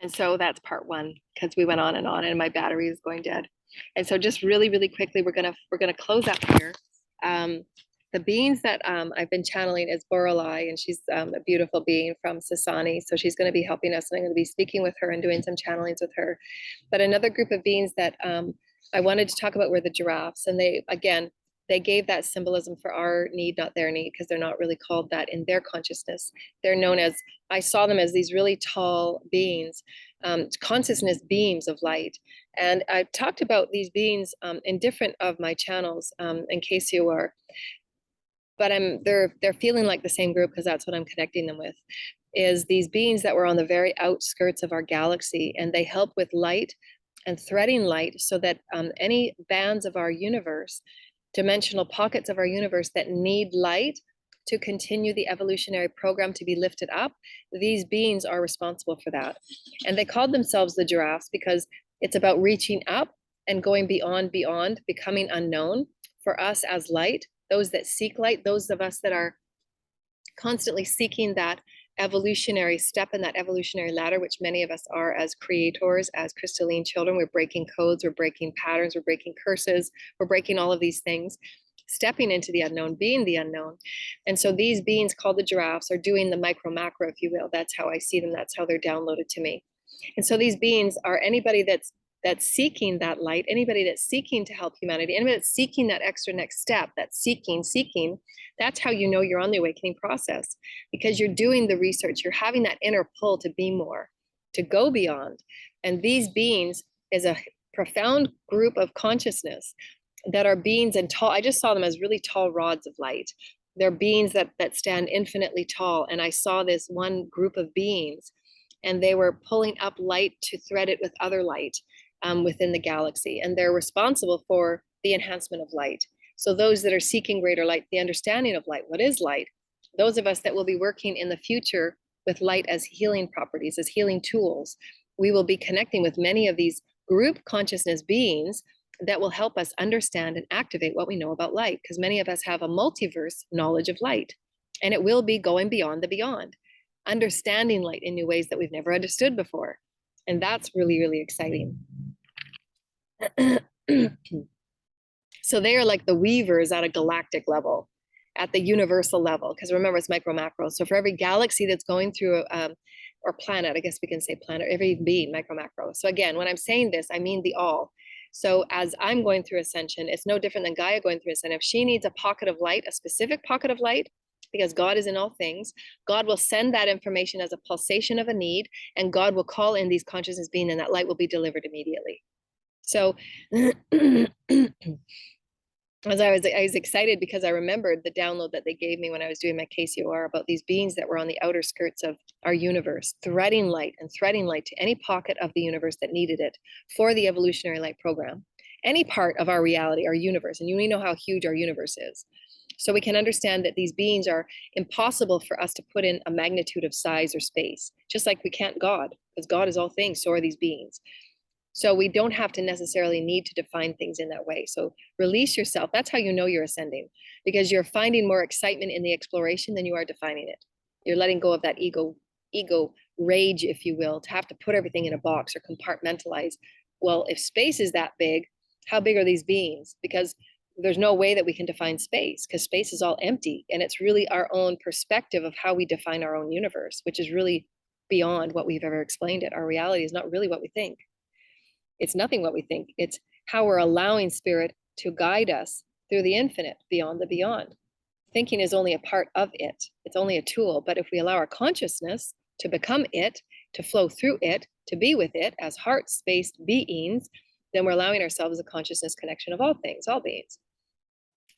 And so that's part one, because we went on and my battery is going dead. And so just really, really quickly, we're gonna close up here. The beings that I've been channeling is Borelai, and she's a beautiful being from Sassani. So she's going to be helping us, and I'm going to be speaking with her and doing some channelings with her. But another group of beings that I wanted to talk about were the giraffes, and they gave that symbolism for our need, not their need, because they're not really called that in their consciousness. They're known as, I saw them as these really tall beings, consciousness beams of light. And I've talked about these beings in different of my channels, in case you are, but they're feeling like the same group because that's what I'm connecting them with, is these beings that were on the very outskirts of our galaxy, and they help with light and threading light so that any bands of our universe, dimensional pockets of our universe that need light to continue the evolutionary program to be lifted up, these beings are responsible for that. And they called themselves the giraffes because it's about reaching up and going beyond, becoming unknown for us as light, those that seek light, those of us that are constantly seeking that evolutionary step in that evolutionary ladder, which many of us are as creators, as crystalline children. We're breaking codes, we're breaking patterns, we're breaking curses, we're breaking all of these things, stepping into the unknown, being the unknown. And so these beings called the giraffes are doing the micro macro, if you will. That's how I see them. That's how they're downloaded to me. And so these beings are anybody that's seeking that light, anybody that's seeking to help humanity, anybody that's seeking that extra next step, that's seeking, that's how you know you're on the awakening process, because you're doing the research, you're having that inner pull to be more, to go beyond. And these beings is a profound group of consciousness that are beings and tall. I just saw them as really tall rods of light. They're beings that stand infinitely tall. And I saw this one group of beings, and they were pulling up light to thread it with other light within the galaxy. And they're responsible for the enhancement of light. So those that are seeking greater light, the understanding of light, what is light? Those of us that will be working in the future with light as healing properties, as healing tools, we will be connecting with many of these group consciousness beings that will help us understand and activate what we know about light, because many of us have a multiverse knowledge of light, and it will be going beyond the beyond, understanding light in new ways that we've never understood before. And that's really, really exciting. So they are like the weavers at a galactic level, at the universal level, because remember, it's micro macro. So for every galaxy that's going through, or planet, I guess we can say planet, every being, micro macro. So again, when I'm saying this, I mean the all. So as I'm going through ascension, it's no different than Gaia going through ascension. If she needs a pocket of light, a specific pocket of light, because God is in all things, God will send that information as a pulsation of a need, and God will call in these consciousness beings, and that light will be delivered immediately. So as I was excited because I remembered the download that they gave me when I was doing my KCOR about these beings that were on the outer skirts of our universe, threading light to any pocket of the universe that needed it for the evolutionary light program, any part of our reality, our universe. And you know how huge our universe is. So we can understand that these beings are impossible for us to put in a magnitude of size or space, just like we can't God, because God is all things, so are these beings. So we don't have to necessarily need to define things in that way. So release yourself. That's how you know you're ascending, because you're finding more excitement in the exploration than you are defining it. You're letting go of that ego rage, if you will, to have to put everything in a box or compartmentalize. Well, if space is that big, how big are these beings? Because there's no way that we can define space, because space is all empty. And it's really our own perspective of how we define our own universe, which is really beyond what we've ever explained it. Our reality is not really what we think. It's nothing what we think. It's how we're allowing spirit to guide us through the infinite, beyond the beyond. Thinking is only a part of it. It's only a tool. But if we allow our consciousness to become it, to flow through it, to be with it as heart-spaced beings, then we're allowing ourselves a consciousness connection of all things, all beings.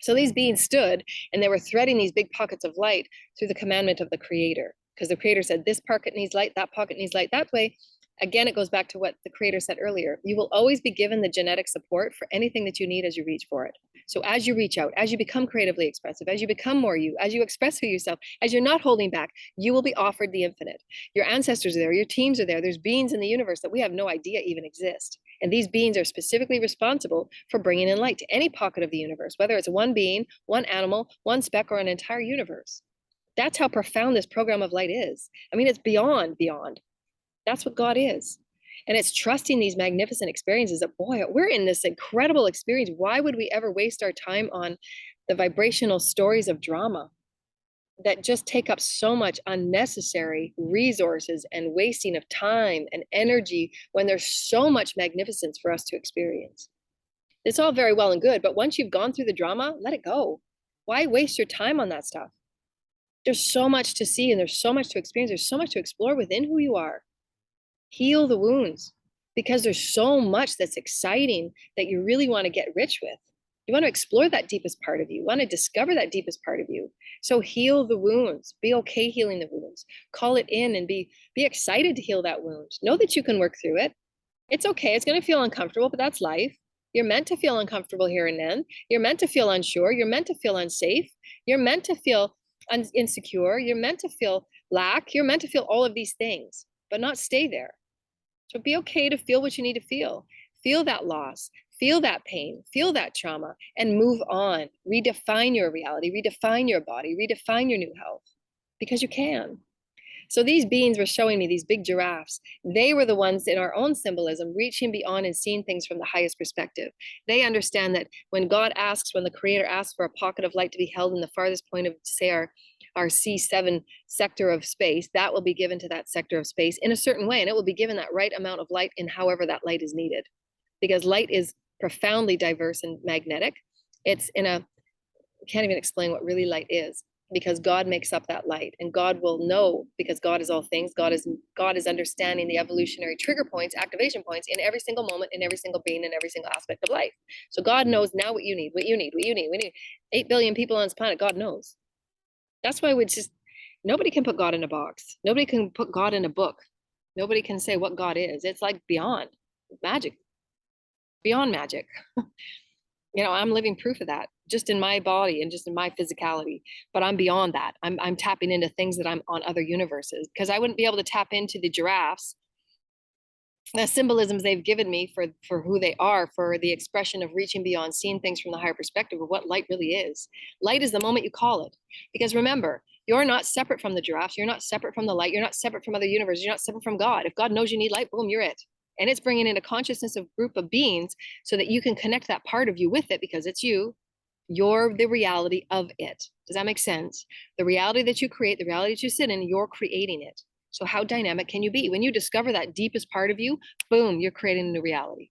So these beings stood, and they were threading these big pockets of light through the commandment of the Creator, because the Creator said, this pocket needs light, that pocket needs light. That way, again, it goes back to what the Creator said earlier. You will always be given the genetic support for anything that you need as you reach for it. So as you reach out, as you become creatively expressive, as you become more you, as you express for yourself, as you're not holding back, you will be offered the infinite. Your ancestors are there, your teams are there. There's beings in the universe that we have no idea even exist. And these beings are specifically responsible for bringing in light to any pocket of the universe, whether it's one being, one animal, one speck, or an entire universe. That's how profound this program of light is. I mean, it's beyond. That's what God is. And it's trusting these magnificent experiences that, boy, we're in this incredible experience. Why would we ever waste our time on the vibrational stories of drama that just take up so much unnecessary resources and wasting of time and energy when there's so much magnificence for us to experience? It's all very well and good, but once you've gone through the drama, let it go. Why waste your time on that stuff? There's so much to see and there's so much to experience. There's so much to explore within who you are. Heal the wounds, because there's so much that's exciting that you really want to get rich with. You want to explore that deepest part of you. You want to discover that deepest part of you. So heal the wounds. Be okay healing the wounds. Call it in and be excited to heal that wound. Know that you can work through it. It's okay. It's going to feel uncomfortable, but that's life. You're meant to feel uncomfortable here and then. You're meant to feel unsure. You're meant to feel unsafe. You're meant to feel insecure. You're meant to feel lack. You're meant to feel all of these things, but not stay there. So be okay to feel what you need to feel. Feel that loss, feel that pain, feel that trauma, and move on. Redefine your reality, redefine your body, redefine your new health, because you can. So these beings were showing me, these big giraffes, they were the ones in our own symbolism, reaching beyond and seeing things from the highest perspective. They understand that when God asks, when the Creator asks for a pocket of light to be held in the farthest point of, say, our C7 sector of space, that will be given to that sector of space in a certain way, and it will be given that right amount of light in however that light is needed. Because light is profoundly diverse and magnetic. It's in a, I can't even explain what really light is, because God makes up that light, and God will know, because God is all things. God is understanding the evolutionary trigger points, activation points in every single moment, in every single being, in every single aspect of life. So God knows now what you need, what you need, what you need. We need 8 billion people on this planet. God knows. That's why nobody can put God in a box. Nobody can put God in a book. Nobody can say what God is. It's like beyond magic, beyond magic. I'm living proof of that, just in my body and just in my physicality. But I'm beyond that. I'm tapping into things that I'm on other universes, because I wouldn't be able to tap into the giraffes, the symbolisms they've given me for who they are, for the expression of reaching beyond, seeing things from the higher perspective of what light really is. Light is the moment you call it. Because remember, you're not separate from the giraffes. You're not separate from the light. You're not separate from other universes. You're not separate from God. If God knows you need light, boom, you're it. And it's bringing in a consciousness of group of beings so that you can connect that part of you with it, because it's you. You're the reality of it. Does that make sense? The reality that you create, the reality that you sit in, you're creating it. So how dynamic can you be? When you discover that deepest part of you, boom, you're creating a new reality.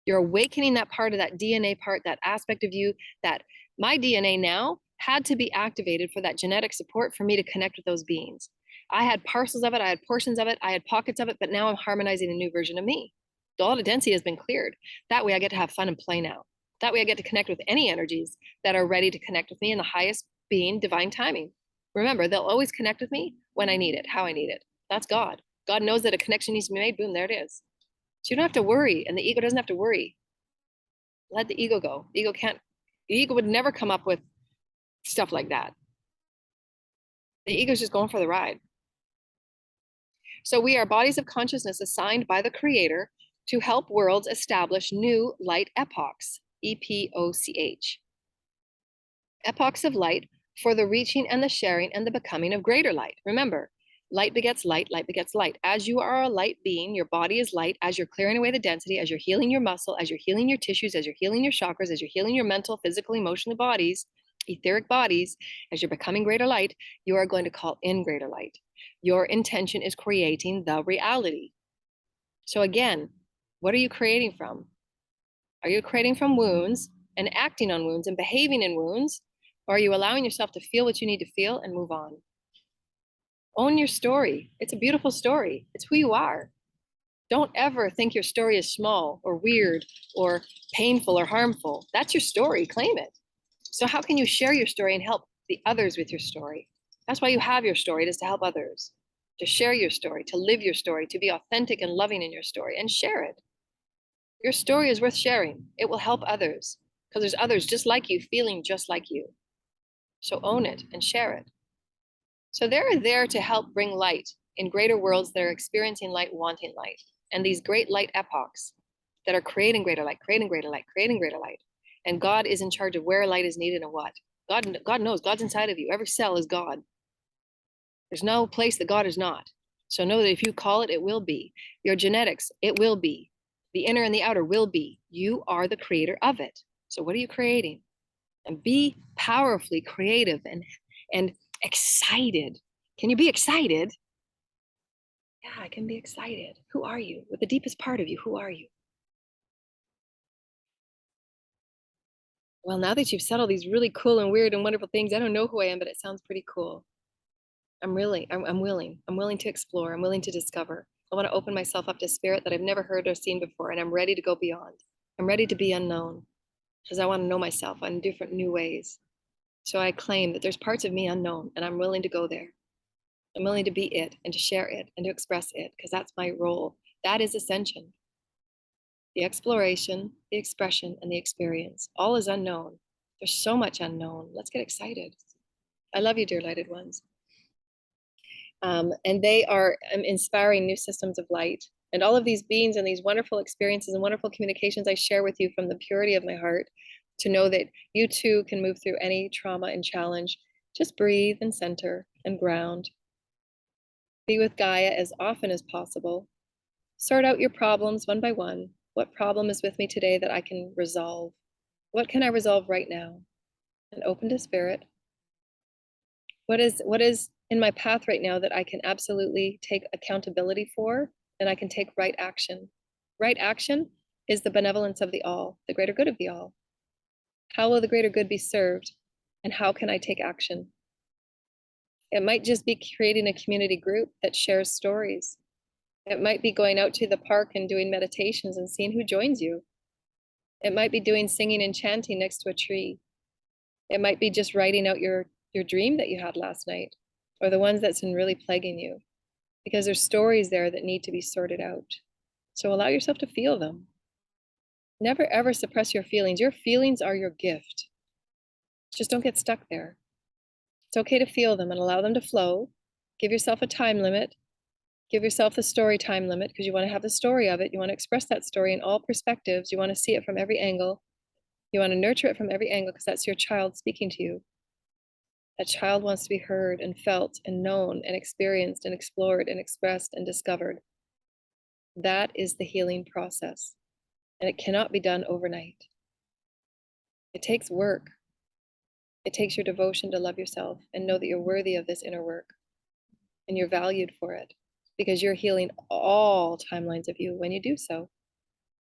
You're awakening that part of that DNA part, that aspect of you that my DNA now had to be activated for that genetic support for me to connect with those beings. I had parcels of it, I had portions of it, I had pockets of it, but now I'm harmonizing a new version of me. All the density has been cleared. That way I get to have fun and play now. That way I get to connect with any energies that are ready to connect with me in the highest being, divine timing. Remember, they'll always connect with me when I need it, how I need it. That's God. God knows that a connection needs to be made. Boom, there it is. So you don't have to worry, and the ego doesn't have to worry. Let the ego go. The ego would never come up with stuff like that. The ego's just going for the ride. So we are bodies of consciousness assigned by the Creator to help worlds establish new light epochs, EPOCH. Epochs of light for the reaching and the sharing and the becoming of greater light. Remember, light begets light, light begets light. As you are a light being, your body is light. As you're clearing away the density, as you're healing your muscle, as you're healing your tissues, as you're healing your chakras, as you're healing your mental, physical, emotional bodies, etheric bodies, as you're becoming greater light, you are going to call in greater light. Your intention is creating the reality. So again, what are you creating from? Are you creating from wounds and acting on wounds and behaving in wounds? Or are you allowing yourself to feel what you need to feel and move on? Own your story. It's a beautiful story. It's who you are. Don't ever think your story is small or weird or painful or harmful. That's your story. Claim it. So how can you share your story and help the others with your story? That's why you have your story. It is to help others, to share your story, to live your story, to be authentic and loving in your story, and share it. Your story is worth sharing. It will help others, because there's others just like you, feeling just like you. So own it and share it. So they're there to help bring light in greater worlds that are experiencing light, wanting light, and these great light epochs that are creating greater light, creating greater light, creating greater light. And God is in charge of where light is needed and what. God knows. God's inside of you. Every cell is God. There's no place that God is not. So know that if you call it, it will be. Your genetics, it will be. The inner and the outer will be. You are the creator of it. So what are you creating? And be powerfully creative and excited. Can you be excited? Yeah, I can be excited. Who are you? With the deepest part of you, who are you? Well, now that you've said all these really cool and weird and wonderful things, I don't know who I am, but it sounds pretty cool. I'm willing. I'm willing to explore. I'm willing to discover. I want to open myself up to spirit that I've never heard or seen before, and I'm ready to go beyond. I'm ready to be unknown because I want to know myself in different new ways. So I claim that there's parts of me unknown, and I'm willing to go there. I'm willing to be it and to share it and to express it because that's my role. That is ascension. The exploration, the expression, and the experience. All is unknown. There's so much unknown. Let's get excited. I love you, dear lighted ones. And they are inspiring new systems of light. And all of these beings and these wonderful experiences and wonderful communications I share with you from the purity of my heart to know that you too can move through any trauma and challenge. Just breathe and center and ground. Be with Gaia as often as possible. Sort out your problems one by one. What problem is with me today that I can resolve? What can I resolve right now? And open to spirit. What is in my path right now that I can absolutely take accountability for and I can take right action? Right action is the benevolence of the all, the greater good of the all. How will the greater good be served? And how can I take action? It might just be creating a community group that shares stories. It might be going out to the park and doing meditations and seeing who joins you. It might be doing singing and chanting next to a tree. It might be just writing out your dream that you had last night, or the ones that's been really plaguing you, because there's stories there that need to be sorted out. So allow yourself to feel them. Never ever suppress your feelings. Your feelings are your gift. Just don't get stuck there. It's okay to feel them and allow them to flow. Give yourself a time limit. Give yourself the story time limit because you want to have the story of it. You want to express that story in all perspectives. You want to see it from every angle. You want to nurture it from every angle because that's your child speaking to you. That child wants to be heard and felt and known and experienced and explored and expressed and discovered. That is the healing process. And it cannot be done overnight. It takes work. It takes your devotion to love yourself and know that you're worthy of this inner work. And you're valued for it because you're healing all timelines of you when you do so.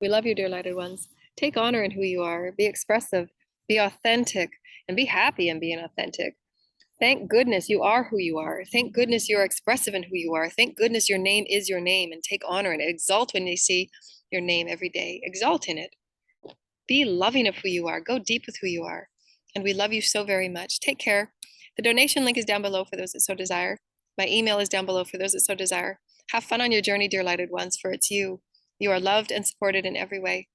We love you, dear lighted ones. Take honor in who you are. Be expressive. Be authentic. And be happy in being authentic. Thank goodness you are who you are. Thank goodness you're expressive in who you are. Thank goodness your name is your name, and take honor in it. Exalt when you see your name every day. Exalt in it. Be loving of who you are. Go deep with who you are. And we love you so very much. Take care. The donation link is down below for those that so desire. My email is down below for those that so desire. Have fun on your journey, dear lighted ones, for it's you. You are loved and supported in every way.